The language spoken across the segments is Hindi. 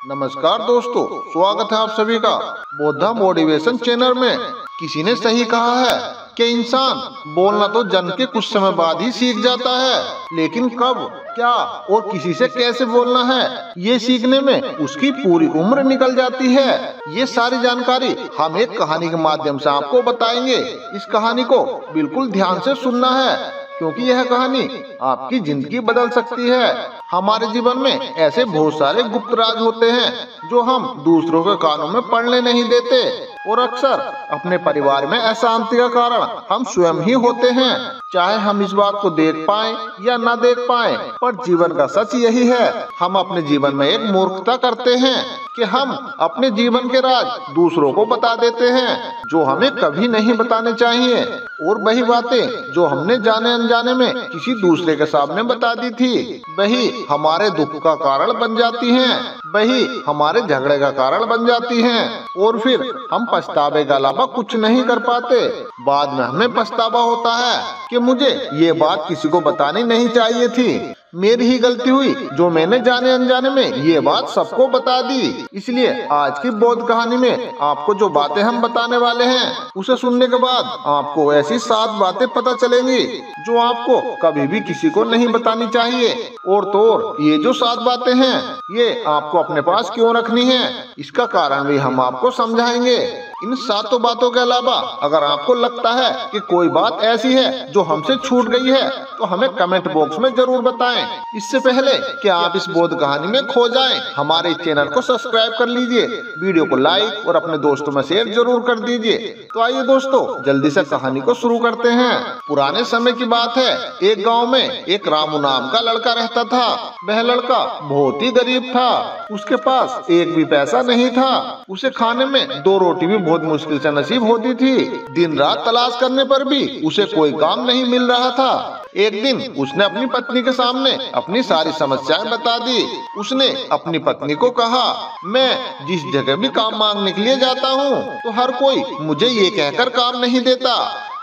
नमस्कार दोस्तों, स्वागत है आप सभी का बोधा मोटिवेशन चैनल में। किसी ने सही कहा है कि इंसान बोलना तो जन्म के कुछ समय बाद ही सीख जाता है, लेकिन कब, क्या और किसी से कैसे बोलना है ये सीखने में उसकी पूरी उम्र निकल जाती है। ये सारी जानकारी हम एक कहानी के माध्यम से आपको बताएंगे। इस कहानी को बिल्कुल ध्यान से सुनना है, क्योंकि यह कहानी आपकी जिंदगी बदल सकती है। हमारे जीवन में ऐसे बहुत सारे गुप्त राज होते हैं जो हम दूसरों के कानों में पड़ने नहीं देते, और अक्सर अपने परिवार में अशांति का कारण हम स्वयं ही होते हैं। चाहे हम इस बात को देख पाएं या ना देख पाएं, पर जीवन का सच यही है, हम अपने जीवन में एक मूर्खता करते हैं कि हम अपने जीवन के राज दूसरों को बता देते हैं जो हमें कभी नहीं बताने चाहिए, और वही बातें जो हमने जाने अनजाने में किसी दूसरे के सामने बता दी थी, वही हमारे दुख का कारण बन जाती हैं, वही हमारे झगड़े का कारण बन जाती हैं, और फिर हम पछतावे के अलावा कुछ नहीं कर पाते। बाद में हमें पछतावा होता है कि मुझे ये बात किसी को बतानी नहीं चाहिए थी, मेरी ही गलती हुई जो मैंने जाने अनजाने में ये बात सबको बता दी। इसलिए आज की बौद्ध कहानी में आपको जो बातें हम बताने वाले हैं, उसे सुनने के बाद आपको ऐसी 7 बातें पता चलेंगी जो आपको कभी भी किसी को नहीं बतानी चाहिए। और तो और ये जो 7 बातें हैं, ये आपको अपने पास क्यों रखनी है, इसका कारण भी हम आपको समझाएंगे। इन 7 बातों के अलावा अगर आपको लगता है कि कोई बात ऐसी है जो हमसे छूट गई है, तो हमें कमेंट बॉक्स में जरूर बताएं। इससे पहले कि आप इस बौद्ध कहानी में खो जाएं, हमारे चैनल को सब्सक्राइब कर लीजिए, वीडियो को लाइक और अपने दोस्तों में शेयर जरूर कर दीजिए। तो आइए दोस्तों, जल्दी से कहानी को शुरू करते हैं। पुराने समय की बात है, एक गाँव में एक रामू नाम का लड़का रहता था। वह लड़का बहुत ही गरीब था, उसके पास एक भी पैसा नहीं था। उसे खाने में 2 रोटी भी बहुत मुश्किल से नसीब होती थी। दिन रात तलाश करने पर भी उसे कोई काम नहीं मिल रहा था। एक दिन उसने अपनी पत्नी के सामने अपनी सारी समस्याएं बता दी। उसने अपनी पत्नी को कहा, मैं जिस जगह भी काम मांगने के लिए जाता हूँ, तो हर कोई मुझे ये कहकर काम नहीं देता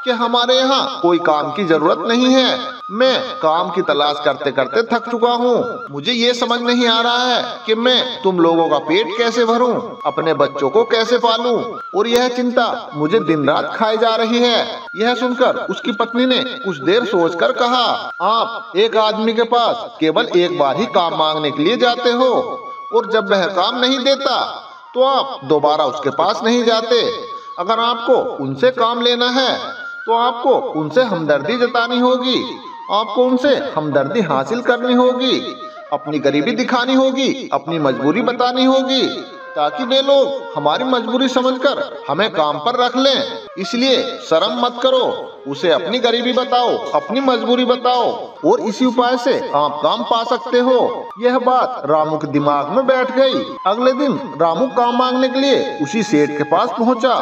कि हमारे यहाँ कोई काम की जरूरत नहीं है। मैं काम की तलाश करते करते थक चुका हूँ। मुझे ये समझ नहीं आ रहा है कि मैं तुम लोगों का पेट कैसे भरूं, अपने बच्चों को कैसे पालूं, और यह चिंता मुझे दिन रात खाई जा रही है। यह सुनकर उसकी पत्नी ने कुछ देर सोचकर कहा, आप एक आदमी के पास केवल एक बार ही काम मांगने के लिए जाते हो, और जब वह काम नहीं देता तो आप दोबारा उसके पास नहीं जाते। अगर आपको उनसे काम लेना है तो आपको उनसे हमदर्दी जतानी होगी, आपको उनसे हमदर्दी हासिल करनी होगी, अपनी गरीबी दिखानी होगी, अपनी मजबूरी बतानी होगी, ताकि वे लोग हमारी मजबूरी समझकर हमें काम पर रख लें। इसलिए शर्म मत करो, उसे अपनी गरीबी बताओ, अपनी मजबूरी बताओ, और इसी उपाय से आप काम पा सकते हो। यह बात रामू के दिमाग में बैठ गई। अगले दिन रामू काम मांगने के लिए उसी सेठ के पास पहुंचा,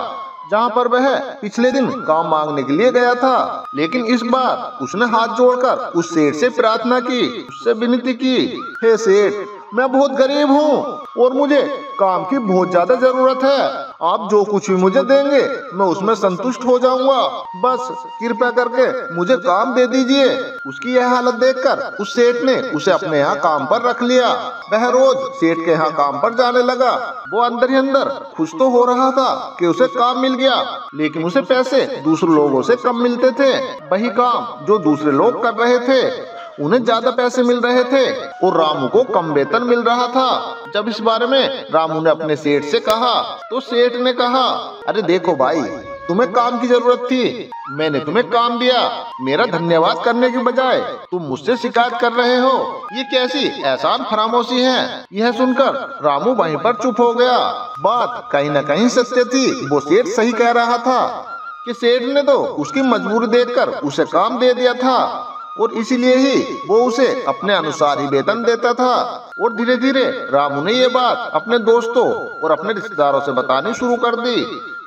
जहाँ पर वह पिछले दिन काम मांगने के लिए गया था। लेकिन इस बार उसने हाथ जोड़कर उस सेठ से प्रार्थना की, उससे विनती की, हे सेठ, मैं बहुत गरीब हूँ और मुझे काम की बहुत ज्यादा जरूरत है। आप जो कुछ भी मुझे देंगे मैं उसमें संतुष्ट हो जाऊंगा, बस कृपया करके मुझे काम दे दीजिए। उसकी यह हालत देखकर उस सेठ ने उसे अपने यहाँ काम पर रख लिया। वह रोज सेठ के यहाँ काम पर जाने लगा। वो अंदर ही अंदर खुश तो हो रहा था कि उसे काम मिल गया, लेकिन उसे पैसे दूसरे लोगों से कम मिलते थे। वही काम जो दूसरे लोग कर रहे थे, उन्हें ज्यादा पैसे मिल रहे थे और रामू को कम वेतन मिल रहा था। जब इस बारे में रामू ने अपने सेठ से कहा, तो सेठ ने कहा, अरे देखो भाई, तुम्हें काम की जरूरत थी, मैंने तुम्हें काम दिया, मेरा धन्यवाद करने की बजाय तुम मुझसे शिकायत कर रहे हो, ये कैसी एहसान फरामोशी है। यह सुनकर रामू वहीं पर चुप हो गया। बात कहीं न कहीं सत्य थी। वो सेठ सही कह रहा था कि सेठ ने तो उसकी मजबूरी देखकर उसे काम दे दिया था, और इसीलिए ही वो उसे अपने अनुसार ही वेतन देता था। और धीरे धीरे रामू ने ये बात अपने दोस्तों और अपने रिश्तेदारों से बतानी शुरू कर दी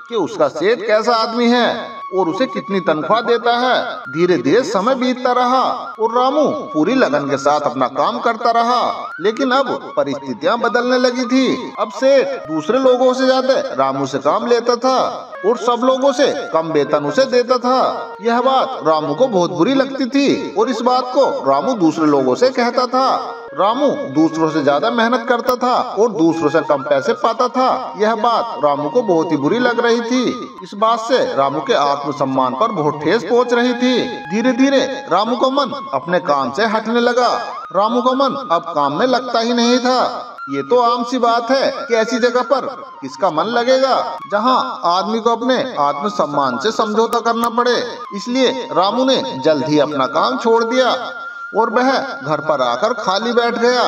कि उसका सेठ कैसा आदमी है और उसे कितनी तनख्वाह देता है। धीरे धीरे समय बीतता रहा और रामू पूरी लगन के साथ अपना काम करता रहा। लेकिन अब परिस्थितियां बदलने लगी थी। अब सेठ दूसरे लोगों से ज्यादा रामू से काम लेता था। और सब लोगों से कम वेतन उसे देता था। यह बात रामू को बहुत बुरी लगती थी और इस बात को रामू दूसरे लोगों से कहता था। रामू दूसरों से ज्यादा मेहनत करता था और दूसरों से कम पैसे पाता था। यह बात रामू को बहुत ही बुरी लग रही थी। इस बात से रामू के आत्मसम्मान पर बहुत ठेस पहुंच रही थी। धीरे धीरे रामू का मन अपने काम से हटने लगा। रामू का मन अब काम में लगता ही नहीं था। ये तो आम सी बात है कि ऐसी जगह पर किसका मन लगेगा जहां आदमी को अपने आत्मसम्मान से समझौता करना पड़े। इसलिए रामू ने जल्द ही अपना काम छोड़ दिया और वह घर पर आकर खाली बैठ गया।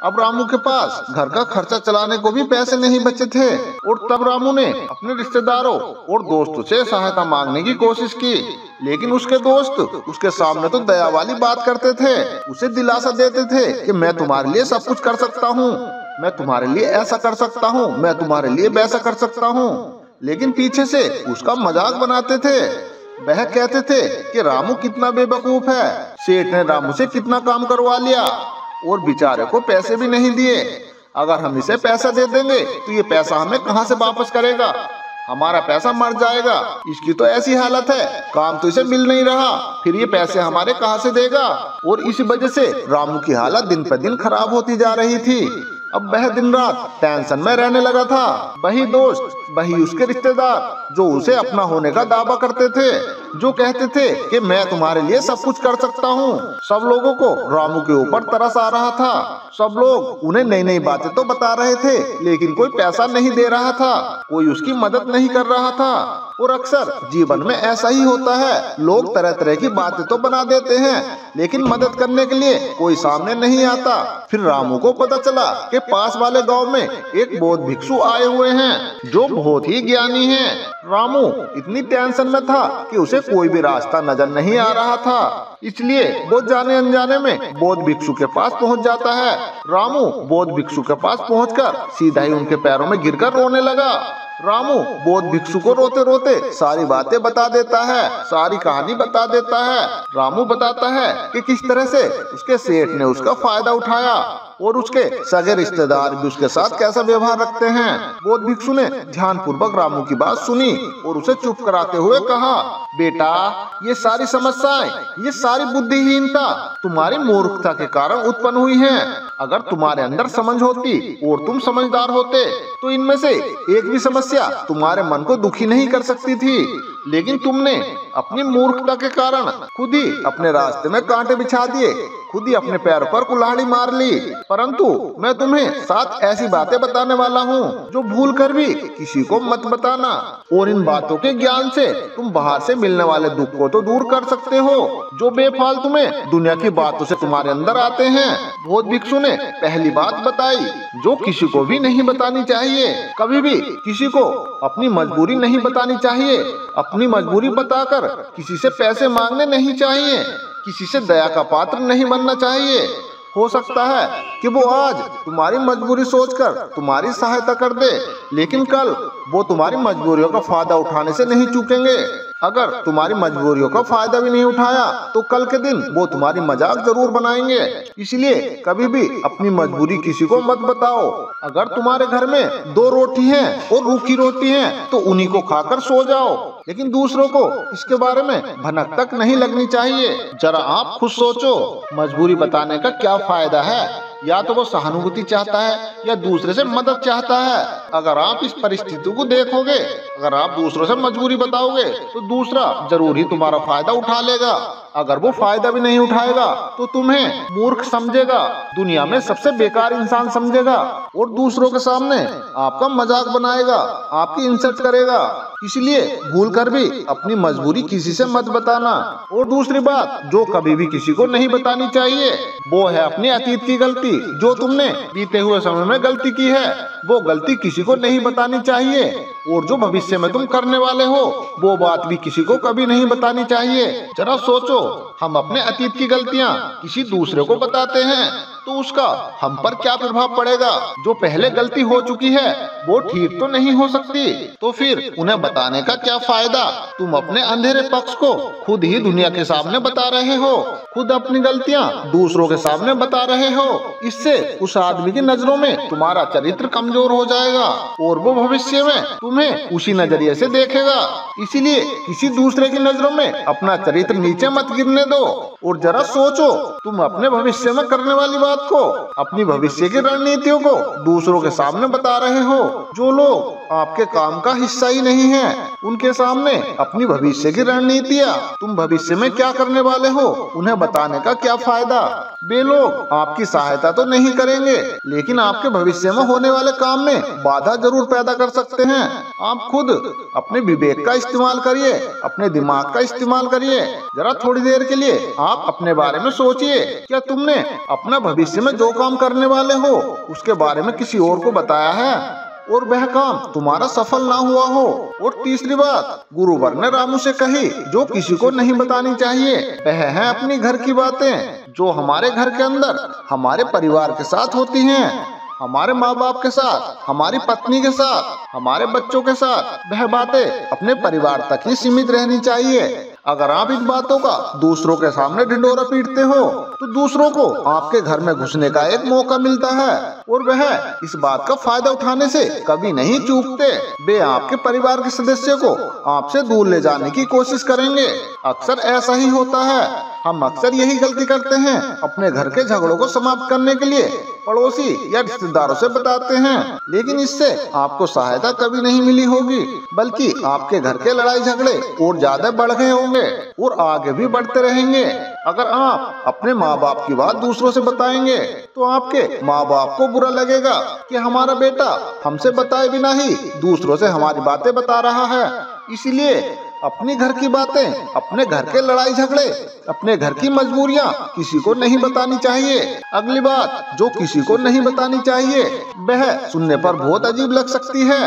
अब रामू के पास घर का खर्चा चलाने को भी पैसे नहीं बचे थे और तब रामू ने अपने रिश्तेदारों और दोस्तों से सहायता मांगने की कोशिश की, लेकिन उसके दोस्त उसके सामने तो दया वाली बात करते थे। उसे दिलासा देते थे कि मैं तुम्हारे लिए सब कुछ कर सकता हूँ, मैं तुम्हारे लिए ऐसा कर सकता हूँ, मैं तुम्हारे लिए वैसा कर सकता हूँ, लेकिन पीछे से उसका मजाक बनाते थे। वह कहते थे कि रामू कितना बेवकूफ है, सेठ ने रामू से कितना काम करवा लिया और बेचारे को पैसे भी नहीं दिए। अगर हम इसे पैसा दे देंगे तो ये पैसा हमें कहाँ से वापस करेगा, हमारा पैसा मर जाएगा। इसकी तो ऐसी हालत है, काम तो इसे मिल नहीं रहा, फिर ये पैसे हमारे कहाँ से देगा। और इसी वजह से रामू की हालत दिन पर दिन खराब होती जा रही थी। अब वह दिन रात टेंशन में रहने लगा था। वही दोस्त, वही उसके रिश्तेदार जो उसे अपना होने का दावा करते थे, जो कहते थे कि मैं तुम्हारे लिए सब कुछ कर सकता हूँ। सब लोगों को रामू के ऊपर तरस आ रहा था। सब लोग उन्हें नई नई बातें तो बता रहे थे, लेकिन कोई पैसा नहीं दे रहा था, कोई उसकी मदद नहीं कर रहा था। और अक्सर जीवन में ऐसा ही होता है, लोग तरह तरह की बातें तो बना देते हैं, लेकिन मदद करने के लिए कोई सामने नहीं आता। फिर रामू को पता चला कि पास वाले गांव में एक बौद्ध भिक्षु आए हुए हैं जो बहुत ही ज्ञानी हैं। रामू इतनी टेंशन में था कि उसे कोई भी रास्ता नजर नहीं आ रहा था, इसलिए वो जाने अनजाने में बौद्ध भिक्षु के पास पहुंच जाता है। रामू बौद्ध भिक्षु के पास पहुंचकर सीधा ही उनके पैरों में गिरकर रोने लगा। रामू बौद्ध भिक्षु को रोते रोते सारी बातें बता देता है, सारी कहानी बता देता है। रामू बताता है कि किस तरह से उसके सेठ ने उसका फायदा उठाया और उसके सगे रिश्तेदार भी उसके साथ कैसा व्यवहार रखते हैं। बौद्ध भिक्षु ने ध्यानपूर्वक रामू की बात सुनी और उसे चुप कराते हुए कहा, बेटा, ये सारी समस्याएं, ये सारी बुद्धिहीनता तुम्हारी मूर्खता के कारण उत्पन्न हुई हैं। अगर तुम्हारे अंदर समझ होती और तुम समझदार होते तो इनमें से एक भी समस्या तुम्हारे मन को दुखी नहीं कर सकती थी, लेकिन तुमने अपनी मूर्खता के कारण खुद ही अपने रास्ते में कांटे बिछा दिए, खुद ही अपने पैर पर कुल्हाड़ी मार ली। परंतु मैं तुम्हें 7 ऐसी बातें बताने वाला हूँ जो भूल कर भी किसी को मत बताना, और इन बातों के ज्ञान से तुम बाहर से मिलने वाले दुख को तो दूर कर सकते हो जो बेफालतू में दुनिया की बातों से तुम्हारे अंदर आते हैं। बौद्ध भिक्षु ने पहली बात बताई जो किसी को भी नहीं बतानी चाहिए। कभी भी किसी को अपनी मजबूरी नहीं बतानी चाहिए। अपनी मजबूरी बताकर किसी से पैसे मांगने नहीं चाहिए, किसी से दया का पात्र नहीं बनना चाहिए। हो सकता है कि वो आज तुम्हारी मजबूरी सोचकर तुम्हारी सहायता कर दे, लेकिन कल वो तुम्हारी मजबूरियों का फायदा उठाने से नहीं चूकेंगे। अगर तुम्हारी मजबूरियों का फायदा भी नहीं उठाया तो कल के दिन वो तुम्हारी मजाक जरूर बनाएंगे। इसलिए कभी भी अपनी मजबूरी किसी को मत बताओ। अगर तुम्हारे घर में 2 रोटी हैं और रूखी रोटी है तो उन्हीं को खाकर सो जाओ, लेकिन दूसरों को इसके बारे में भनक तक नहीं लगनी चाहिए। जरा आप खुद सोचो, मजबूरी बताने का क्या फायदा है? या तो वो सहानुभूति चाहता है या दूसरे से मदद चाहता है। अगर आप इस परिस्थिति को देखोगे, अगर आप दूसरों से मजबूरी बताओगे तो दूसरा जरूर ही तुम्हारा फायदा उठा लेगा। अगर वो फायदा भी नहीं उठाएगा तो तुम्हें मूर्ख समझेगा, दुनिया में सबसे बेकार इंसान समझेगा और दूसरों के सामने आपका मजाक बनाएगा, आपकी इंसल्ट करेगा। इसलिए भूल कर भी अपनी मजबूरी किसी से मत बताना। और दूसरी बात जो कभी भी किसी को नहीं बतानी चाहिए वो है अपनी अतीत की गलती। जो तुमने बीते हुए समय में गलती की है वो गलती किसी को नहीं बतानी चाहिए, और जो भविष्य में तुम करने वाले हो वो बात भी किसी को कभी नहीं बतानी चाहिए। जरा सोचो। हम अपने अतीत की गलतियाँ किसी दूसरे को बताते हैं तो उसका हम पर क्या प्रभाव पड़ेगा। जो पहले गलती हो चुकी है वो ठीक तो नहीं हो सकती, तो फिर उन्हें बताने का क्या फायदा। तुम अपने अंधेरे पक्ष को खुद ही दुनिया के सामने बता रहे हो, खुद अपनी गलतियाँ दूसरों के सामने बता रहे हो। इससे उस आदमी की नजरों में तुम्हारा चरित्र कमजोर हो जाएगा और वो भविष्य में तुम्हें उसी नजरिए से देखेगा। इसीलिए किसी दूसरे की नजरों में अपना चरित्र नीचे मत गिरने दो और जरा सोचो, तुम अपने भविष्य में करने वाली बात को, अपनी भविष्य की रणनीतियों को दूसरों के सामने बता रहे हो। जो लोग आपके काम का हिस्सा ही नहीं है उनके सामने अपनी भविष्य की रणनीतियाँ, तुम भविष्य में क्या करने वाले हो, उन्हें बताने का क्या फायदा। वे लोग आपकी सहायता तो नहीं करेंगे लेकिन आपके भविष्य में होने वाले काम में बाधा जरूर पैदा कर सकते हैं। आप खुद अपने विवेक का इस्तेमाल करिए, अपने दिमाग का इस्तेमाल करिए। जरा थोड़ी देर के लिए आप अपने बारे में सोचिए, क्या तुमने अपना भविष्य में जो काम करने वाले हो उसके बारे में किसी और को बताया है और वह काम तुम्हारा सफल ना हुआ हो। और तीसरी बात गुरुवर ने रामू से कही जो किसी को नहीं बतानी चाहिए, वह है अपनी घर की बातें जो हमारे घर के अंदर हमारे परिवार के साथ होती हैं, हमारे माँ बाप के साथ, हमारी पत्नी के साथ, हमारे बच्चों के साथ। वह बातें अपने परिवार तक ही सीमित रहनी चाहिए। अगर आप इन बातों का दूसरों के सामने ढिंढोरा पीटते हो तो दूसरों को आपके घर में घुसने का एक मौका मिलता है और वह इस बात का फायदा उठाने से कभी नहीं चूकते। वे आपके परिवार के सदस्य को आपसे दूर ले जाने की कोशिश करेंगे। अक्सर ऐसा ही होता है। हम अक्सर यही गलती करते हैं, अपने घर के झगड़ों को समाप्त करने के लिए पड़ोसी या रिश्तेदारों से बताते हैं, लेकिन इससे आपको सहायता कभी नहीं मिली होगी, बल्कि आपके घर के लड़ाई झगड़े और ज्यादा बढ़ गए होंगे और आगे भी बढ़ते रहेंगे। अगर आप अपने माँ बाप की बात दूसरों से बताएंगे तो आपके माँ बाप को बुरा लगेगा कि हमारा बेटा हमसे बताए बिना ही दूसरों से हमारी बातें बता रहा है। इसीलिए अपनी घर की बातें, अपने घर के लड़ाई झगड़े, अपने घर की मजबूरियाँ किसी को नहीं बतानी चाहिए। अगली बात जो किसी को नहीं बतानी चाहिए वह सुनने पर बहुत अजीब लग सकती है,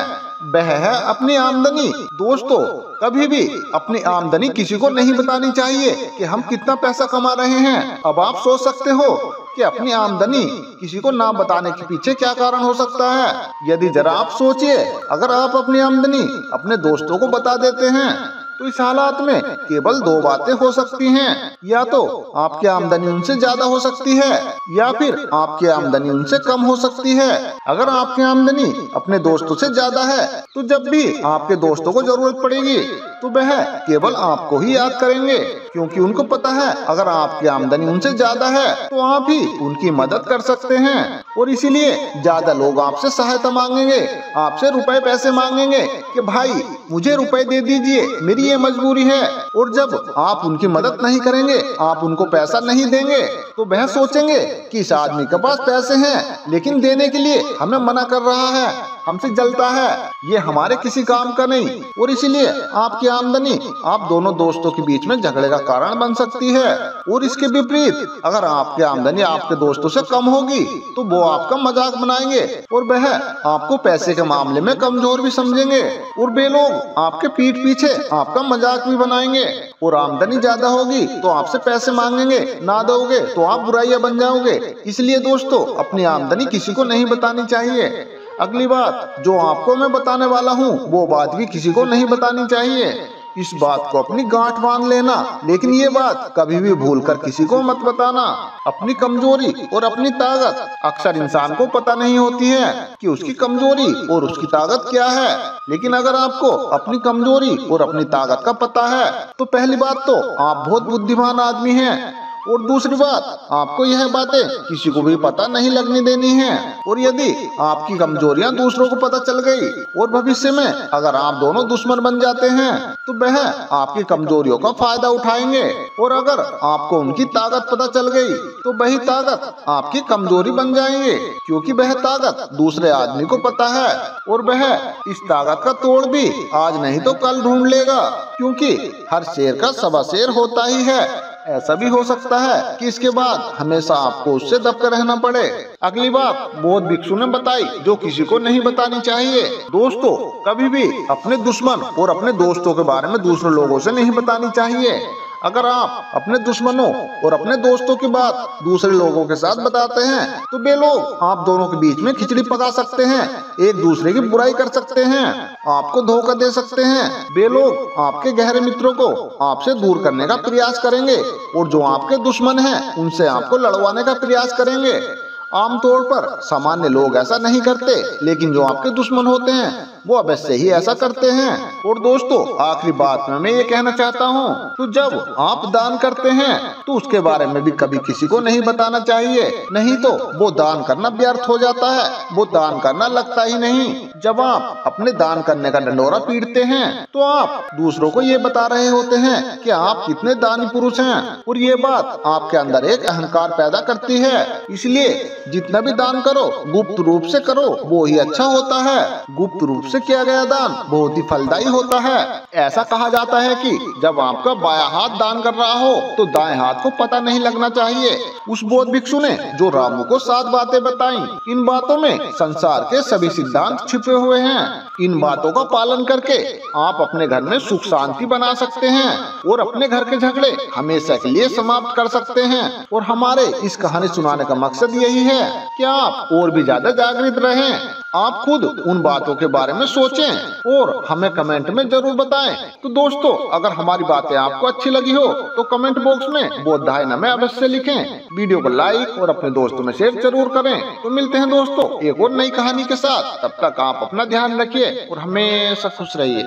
वह है अपनी आमदनी। दोस्तों, कभी भी अपनी आमदनी किसी को नहीं बतानी चाहिए कि हम कितना पैसा कमा रहे हैं। अब आप सोच सकते हो कि अपनी आमदनी किसी को ना बताने के पीछे क्या कारण हो सकता है। यदि जरा आप सोचिए, अगर आप अपनी आमदनी अपने दोस्तों को बता देते हैं तो इस हालात में केवल दो बातें हो सकती हैं, या तो आपकी आमदनी उनसे ज्यादा हो सकती है या फिर आपकी आमदनी उनसे कम हो सकती है। अगर आपकी आमदनी अपने दोस्तों से ज्यादा है तो जब भी आपके दोस्तों को जरूरत पड़ेगी तो वह केवल आपको ही याद करेंगे, क्योंकि उनको पता है अगर आपकी आमदनी उनसे ज्यादा है तो आप ही उनकी मदद कर सकते हैं। और इसीलिए ज्यादा लोग आपसे सहायता मांगेंगे, आपसे रुपए पैसे मांगेंगे कि भाई मुझे रुपए दे दीजिए, मेरी ये मजबूरी है। और जब आप उनकी मदद नहीं करेंगे, आप उनको पैसा नहीं देंगे तो वह सोचेंगे कि इस आदमी के पास पैसे हैं लेकिन देने के लिए हमें मना कर रहा है, हमसे जलता है, ये हमारे किसी काम का नहीं। और इसीलिए आपकी आमदनी आप दोनों दोस्तों के बीच में झगड़े का कारण बन सकती है। और इसके विपरीत अगर आपकी आमदनी आपके दोस्तों से कम होगी तो वो आपका मजाक बनाएंगे और वह आपको पैसे के मामले में कमजोर भी समझेंगे और वे लोग आपके पीठ पीछे आपका मजाक भी बनाएंगे। और आमदनी ज्यादा होगी तो आपसे पैसे मांगेंगे, ना दोगे तो आप बुराइयां बन जाओगे। इसलिए दोस्तों, अपनी आमदनी किसी को नहीं बतानी चाहिए। अगली बात जो आपको मैं बताने वाला हूँ वो बात भी किसी को नहीं बतानी चाहिए। इस बात को अपनी गांठ बांध लेना, लेकिन ये बात कभी भी भूलकर किसी को मत बताना। अपनी कमजोरी और अपनी ताकत अक्सर इंसान को पता नहीं होती है कि उसकी कमजोरी और उसकी ताकत क्या है, लेकिन अगर आपको अपनी कमजोरी और अपनी ताकत का पता है तो पहली बात तो आप बहुत बुद्धिमान आदमी हैं और दूसरी बात आपको यह बातें किसी को भी पता नहीं लगने देनी है। और यदि आपकी कमजोरियां दूसरों को पता चल गई और भविष्य में अगर आप दोनों दुश्मन बन जाते हैं तो वह आपकी कमजोरियों का फायदा उठाएंगे। और अगर आपको उनकी ताकत पता चल गई तो वही ताकत आपकी कमजोरी बन जाएंगे, क्योंकि वह ताकत दूसरे आदमी को पता है और वह इस ताकत का तोड़ भी आज नहीं तो कल ढूंढ लेगा, क्योंकि हर शेर का सवा शेर होता ही है। ऐसा भी हो सकता है कि इसके बाद हमेशा आपको उससे दबकर रहना पड़े। अगली बात बौद्ध भिक्षु ने बताई जो किसी को नहीं बतानी चाहिए। दोस्तों, कभी भी अपने दुश्मन और अपने दोस्तों के बारे में दूसरे लोगों से नहीं बतानी चाहिए। अगर आप अपने दुश्मनों और अपने दोस्तों की बात दूसरे लोगों के साथ बताते हैं तो वे लोग आप दोनों के बीच में खिचड़ी पका सकते हैं, एक दूसरे की बुराई कर सकते हैं, आपको धोखा दे सकते हैं। वे लोग आपके गहरे मित्रों को आपसे दूर करने का प्रयास करेंगे और जो आपके दुश्मन हैं उनसे आपको लड़वाने का प्रयास करेंगे। आमतौर पर सामान्य लोग ऐसा नहीं करते, लेकिन जो आपके दुश्मन होते हैं वो अवश्य ही ऐसा करते हैं। और दोस्तों, आखिरी बात में मैं ये कहना चाहता हूँ, तो जब आप दान करते हैं तो उसके बारे में भी कभी किसी को नहीं बताना चाहिए, नहीं तो वो दान करना व्यर्थ हो जाता है, वो दान करना लगता ही नहीं। जब आप अपने दान करने का ढंढोरा पीटते हैं तो आप दूसरों को ये बता रहे होते हैं कि आप कितने दानी पुरुष हैं, और ये बात आपके अंदर एक अहंकार पैदा करती है। इसलिए जितना भी दान करो गुप्त रूप से करो, वो ही अच्छा होता है। गुप्त रूप से किया गया दान बहुत ही फलदायी होता है। ऐसा कहा जाता है कि जब आपका बायां हाथ दान कर रहा हो तो दाएं हाथ को पता नहीं लगना चाहिए। उस बौद्ध भिक्षु ने जो रामू को 7 बातें बताई, इन बातों में संसार के सभी सिद्धांत छिपे हुए हैं। इन बातों का पालन करके आप अपने घर में सुख शांति बना सकते हैं और अपने घर के झगड़े हमेशा के लिए समाप्त कर सकते हैं। और हमारे इस कहानी सुनाने का मकसद यही है कि आप और भी ज्यादा जागृत रहें। आप खुद उन बातों के बारे में सोचें और हमें कमेंट में जरूर बताएं। तो दोस्तों, अगर हमारी बातें आपको अच्छी लगी हो तो कमेंट बॉक्स में बोधायन में अवश्य लिखें। वीडियो को लाइक और अपने दोस्तों में शेयर जरूर करें। तो मिलते हैं दोस्तों एक और नई कहानी के साथ। तब तक आप अपना ध्यान रखिए और हमेशा खुश रहिए।